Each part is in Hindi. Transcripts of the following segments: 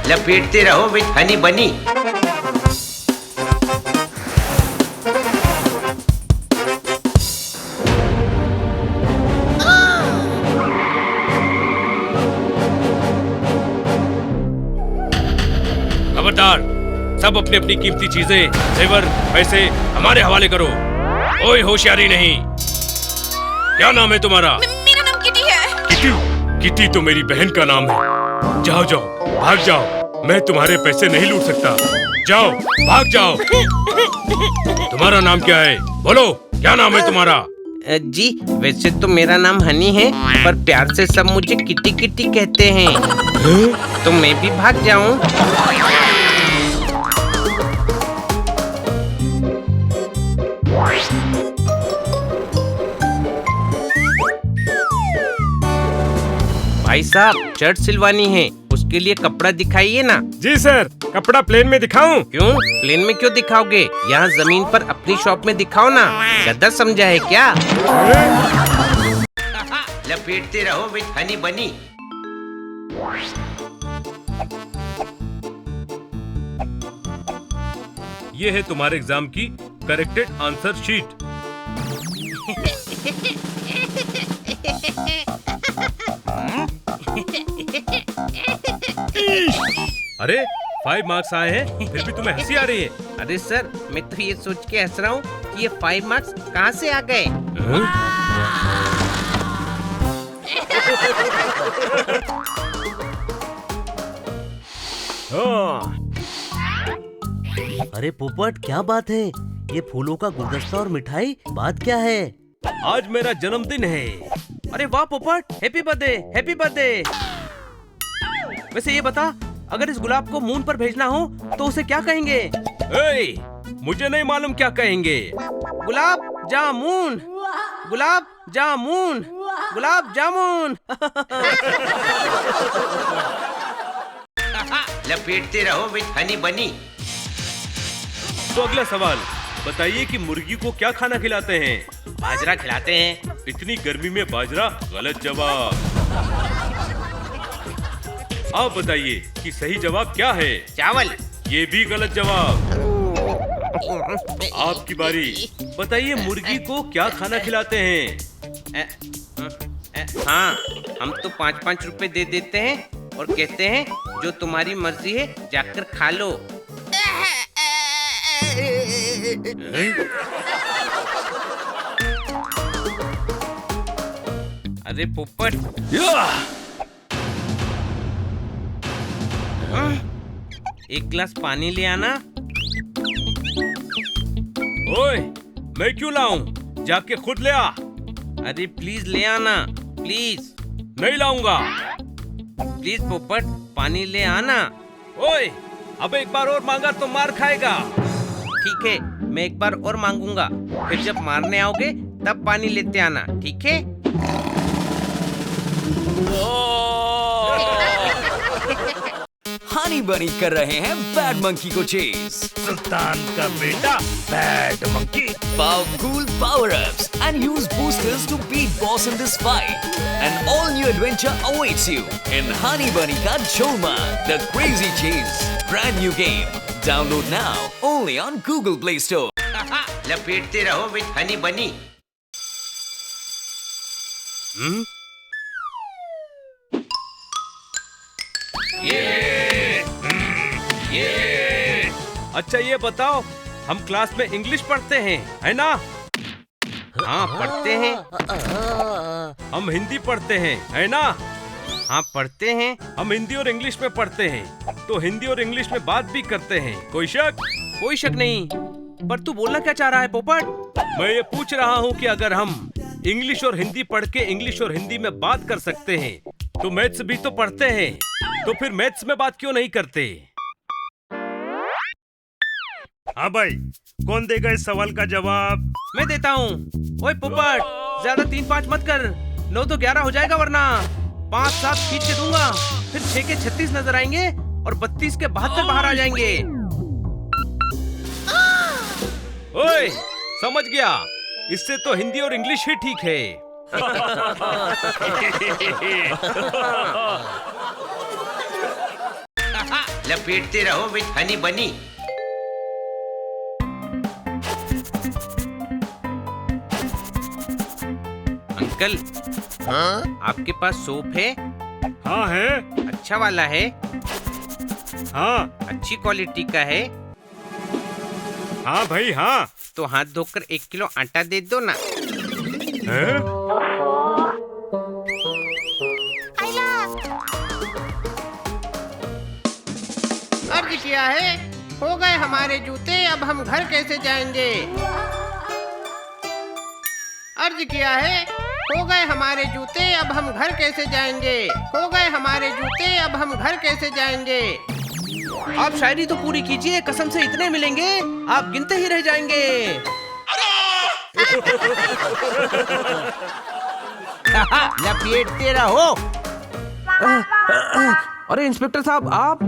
लपेटते रहो विद हनी बनी। खबरदार, सब अपनी अपनी कीमती चीजें, जेवर, पैसे हमारे हवाले करो। कोई होशियारी नहीं। क्या नाम है तुम्हारा? मेरा नाम किटी है। किटी? किटी तो मेरी बहन का नाम है। जाओ जाओ, भाग जाओ, मैं तुम्हारे पैसे नहीं लूट सकता। जाओ, भाग जाओ। तुम्हारा नाम क्या है? बोलो, क्या नाम है तुम्हारा? जी वैसे तो मेरा नाम हनी है, पर प्यार से सब मुझे किटी किटी कहते हैं। तो मैं भी भाग जाऊं? भाई साहब शर्ट सिलवानी है, उसके लिए कपड़ा दिखाइए ना। जी सर, कपड़ा प्लेन में दिखाऊं? क्यों प्लेन में क्यों दिखाओगे? यहाँ जमीन पर अपनी शॉप में दिखाओ ना। गद्दा समझा है क्या? लपेटते रहो विद हनी बनी। ये है तुम्हारे एग्जाम की करेक्टेड आंसर शीट। अरे 5 मार्क्स आए हैं, फिर भी तुम्हें हंसी आ रही है। अरे सर मैं तो ये सोच के हंस रहा हूँ कि ये 5 मार्क्स कहाँ से आ गए। अरे पोपट क्या बात है? ये फूलों का गुलदस्ता और मिठाई, बात क्या है? आज मेरा जन्मदिन है। अरे वाह पोपट, हैप्पी बर्थडे, हैप्पी बर्थडे। वैसे ये बता, अगर इस गुलाब को मून पर भेजना हो तो उसे क्या कहेंगे? ए, मुझे नहीं मालूम क्या कहेंगे। गुलाब जामुन, गुलाब जामुन, गुलाब जामुन। लपेटते रहो विद हनी बनी। तो अगला सवाल बताइए कि मुर्गी को क्या खाना खिलाते हैं? बाजरा खिलाते हैं। इतनी गर्मी में बाजरा? गलत जवाब। आप बताइए कि सही जवाब क्या है? चावल। ये भी गलत जवाब। आपकी बारी। बताइए मुर्गी को क्या खाना खिलाते हैं? हाँ, हम तो 5-5 रुपए दे देते हैं और कहते हैं जो तुम्हारी मर्जी है जाकर खा लो। अरे पोपट, एक गिलास पानी ले आना। ओए, मैं क्यों लाऊं? जाके खुद ले आ। अरे प्लीज ले आना, प्लीज। नहीं लाऊंगा। प्लीज पोपट पानी ले आना। ओए, अब एक बार और मांगा तो मार खाएगा। ठीक है, मैं एक बार और मांगूंगा, फिर जब मारने आओगे तब पानी लेते आना, ठीक है? हनी बनी कर रहे हैं बैड मंकी को चेज। सुल्तान का बेटा bad monkey. Powerful power-ups and use boosters to beat boss in this fight. An all-new adventure awaits you in Honey Bunny Ka Jholma, the Crazy Chase. Brand new game. Download now only on Google Play Store. लपेटते रहो विद हनी बनी। अच्छा ये बताओ, हम क्लास में इंग्लिश पढ़ते हैं, है ना? हाँ पढ़ते हैं। हम हिंदी पढ़ते हैं, है ना? हाँ पढ़ते हैं। हम हिंदी और इंग्लिश में पढ़ते हैं, तो हिंदी और इंग्लिश में बात भी करते हैं। कोई शक? कोई शक नहीं, पर तू बोलना क्या चाह रहा है पोपट? मैं ये पूछ रहा हूँ कि अगर हम इंग्लिश और हिंदी पढ़ के इंग्लिश और हिंदी में बात कर सकते हैं, तो मैथ्स भी तो पढ़ते हैं, तो फिर मैथ्स में बात क्यों नहीं करते? हाँ भाई, कौन देगा इस सवाल का जवाब? मैं देता हूँ। ओए पोपट, ज्यादा 3-5 मत कर, 9 तो 11 हो जाएगा, वरना 5-7 खींच के दूंगा, फिर 6 के 36 नजर आएंगे और 32 के 72 बाहर आ जाएंगे। ओए, समझ गया, इससे तो हिंदी और इंग्लिश ही ठीक है। लपेटते रहो विथ हनी बनी। अंकल, आपके पास सोप है? हाँ है। अच्छा वाला है? हाँ अच्छी क्वालिटी का है? हाँ भाई हाँ। तो हाथ धोकर 1 किलो आटा दे दो ना। हैं? अर्ज किया है, हो गए हमारे जूते, अब हम घर कैसे जाएंगे। अर्ज किया है, हो गए हमारे जूते, अब हम घर कैसे जाएंगे। हो गए हमारे जूते, अब हम घर कैसे जाएंगे। आप शायरी तो पूरी कीजिए, कसम से इतने मिलेंगे आप गिनते ही रह जाएंगे। लपेटते रहो। अरे इंस्पेक्टर साहब, आप?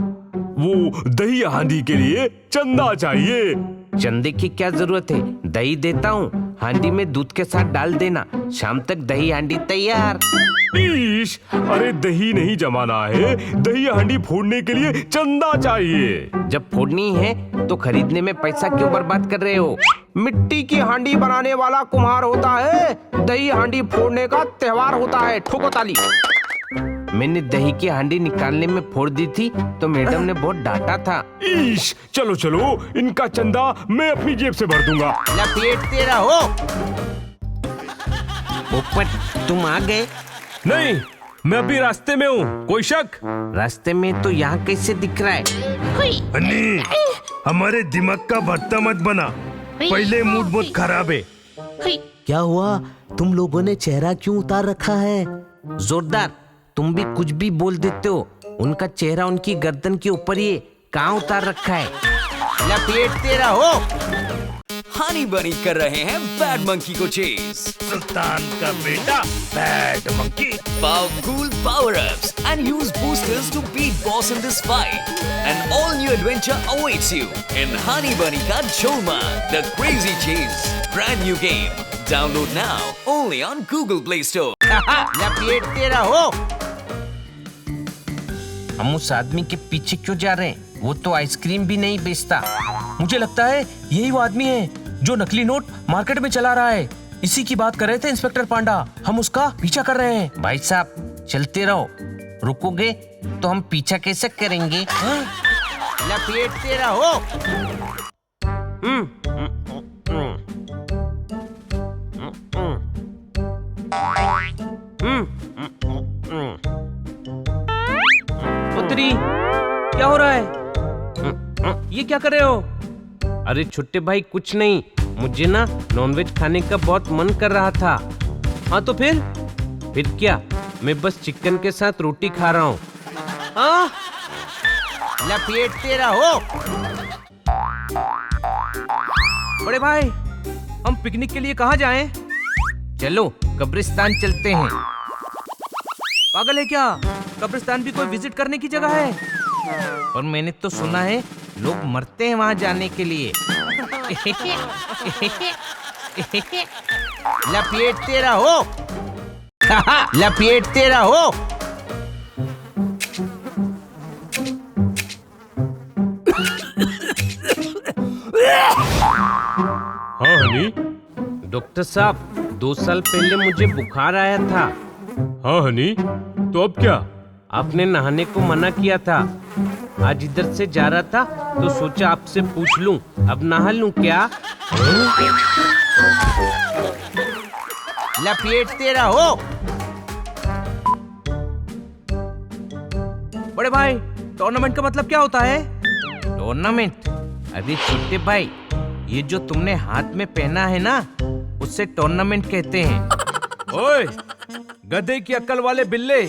वो दही हांडी के लिए चंदा चाहिए। चंदे की क्या जरूरत है, दही देता हूँ, हांडी में दूध के साथ डाल देना, शाम तक दही हांडी तैयार। ईश, अरे दही नहीं जमाना है, दही हांडी फोड़ने के लिए चंदा चाहिए। जब फोड़नी है तो खरीदने में पैसा क्यों बर्बाद कर रहे हो? मिट्टी की हांडी बनाने वाला कुम्हार होता है, दही हांडी फोड़ने का त्योहार होता है। ठोको ताली। मैंने दही की हांडी निकालने में फोड़ दी थी तो मैडम ने बहुत डांटा था। ईश, चलो चलो, इनका चंदा मैं अपनी जेब से भर दूंगा। लपेटते रहो। पोपट, तुम आ गए? नहीं, मैं अभी रास्ते में हूँ। कोई शक? रास्ते में तो यहाँ कैसे दिख रहा है? अन्नी, हमारे दिमाग का भत्ता मत बना, पहले मूड बहुत खराब है। क्या हुआ? तुम लोगों ने चेहरा क्यों उतार रखा है? जोरदार, तुम भी कुछ भी बोल देते हो। उनका चेहरा उनकी गर्दन के ऊपर ही कहाँ उतार रखा है? लपेटते रहो। हनी बनी कर रहे हैं बैड मंकी को चेज। सुल्तान का बेटा bad monkey. Power cool power-ups and use boosters to beat boss in this fight. An all-new adventure awaits you in Honey Bunny Ka Cholma, The Crazy Chase. Brand new game. Download now only on Google Play Store. लपेटते रहो। हम उस आदमी के पीछे क्यों जा रहे हैं? वो तो आइसक्रीम भी नहीं बेचता। मुझे लगता है यही वो आदमी है जो नकली नोट मार्केट में चला रहा है। इसी की बात कर रहे थे इंस्पेक्टर पांडा। हम उसका पीछा कर रहे हैं। भाई साहब, चलते रहो, रुकोगे तो हम पीछा कैसे करेंगे? लपेटते रहो। पुत्री, क्या हो रहा है? ये क्या कर रहे हो? अरे छोटे भाई, कुछ नहीं, मुझे ना नॉनवेज खाने का बहुत मन कर रहा था। हाँ तो फिर क्या? मैं बस चिकन के साथ रोटी खा रहा हूँ। हाँ, लपेटते रहो। बड़े भाई, हम पिकनिक के लिए कहाँ जाएं? चलो कब्रिस्तान चलते हैं। पागल है क्या? कब्रिस्तान भी कोई विजिट करने की जगह है? और मैंने तो सुना है लोग मरते हैं वहां जाने के लिए। लपेटते रहो। लपेटते रहो। हाँ हनी। डॉक्टर साहब, 2 साल पहले मुझे बुखार आया था। हाँ हनी, तो अब क्या? आपने नहाने को मना किया था। आज इधर से जा रहा था तो सोचा आपसे पूछ लूं, अब नहा लूं क्या? लपेटते रहो। बड़े भाई, टूर्नामेंट का मतलब क्या होता है? टूर्नामेंट? अरे छोटे भाई, ये जो तुमने हाथ में पहना है ना, उससे टूर्नामेंट कहते हैं। ओए, गधे की अक्ल वाले बिल्ले,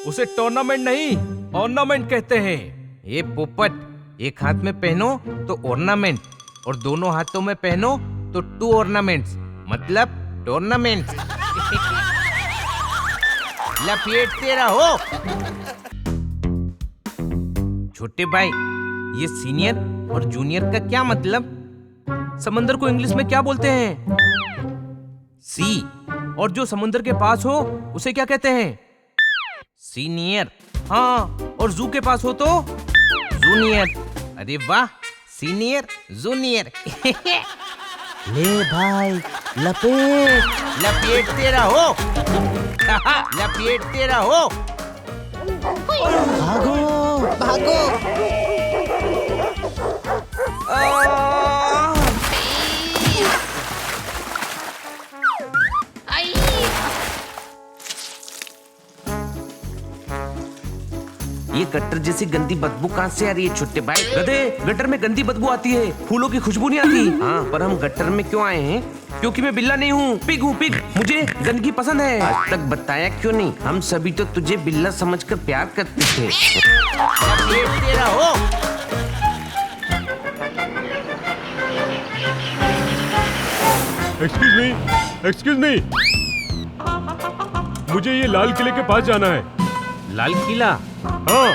उसे टूर्नामेंट नहीं ऑर्नामेंट कहते हैं। ये पोपट, एक हाथ में पहनो तो ऑर्नामेंट और दोनों हाथों में पहनो तो 2 ऑर्नामेंट्स, मतलब टूर्नामेंट। लपेटते रहो। छोटे भाई, ये सीनियर और जूनियर का क्या मतलब? समंदर को इंग्लिश में क्या बोलते हैं? सी। और जो समुद्र के पास हो उसे क्या कहते हैं? सीनियर। हाँ, और जू के पास हो तो जूनियर। अरे वाह, सीनियर जूनियर। ले भाई लपेट। लपेटते रहो। लपेटते रहो। भागो भागो। ये गटर जैसी गंदी बदबू कहाँ से आ रही है छोटे भाई? गधे, गटर में गंदी बदबू आती है, फूलों की खुशबू नहीं आती। हाँ, पर हम गटर में क्यों आए हैं? क्योंकि मैं बिल्ला नहीं हूँ, पिग हूँ पिग। मुझे गंदगी पसंद है। आज तक बताया क्यों नहीं? हम सभी तो तुझे बिल्ला समझकर प्यार करते थे। लपेटते रहो। एक्सक्यूज मी, मुझे ये लाल किले के पास जाना है। लाल किला? हाँ,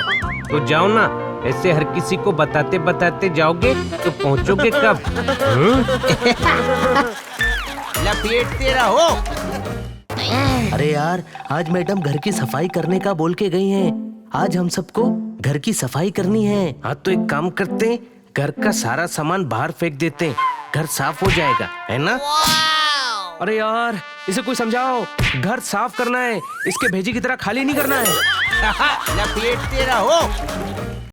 तो जाओ ना। ऐसे हर किसी को बताते बताते जाओगे तो पहुँचोगे कब? लपेटते रहो। अरे यार, आज मैडम घर की सफाई करने का बोल के गई हैं। आज हम सबको घर की सफाई करनी है। हाँ, तो एक काम करते हैं, घर का सारा सामान बाहर फेंक देते हैं, घर साफ हो जाएगा, है ना? अरे यार, इसे कोई समझाओ। घर साफ करना है, इसके भेजी की तरह खाली नहीं करना है। लपेटते रहो।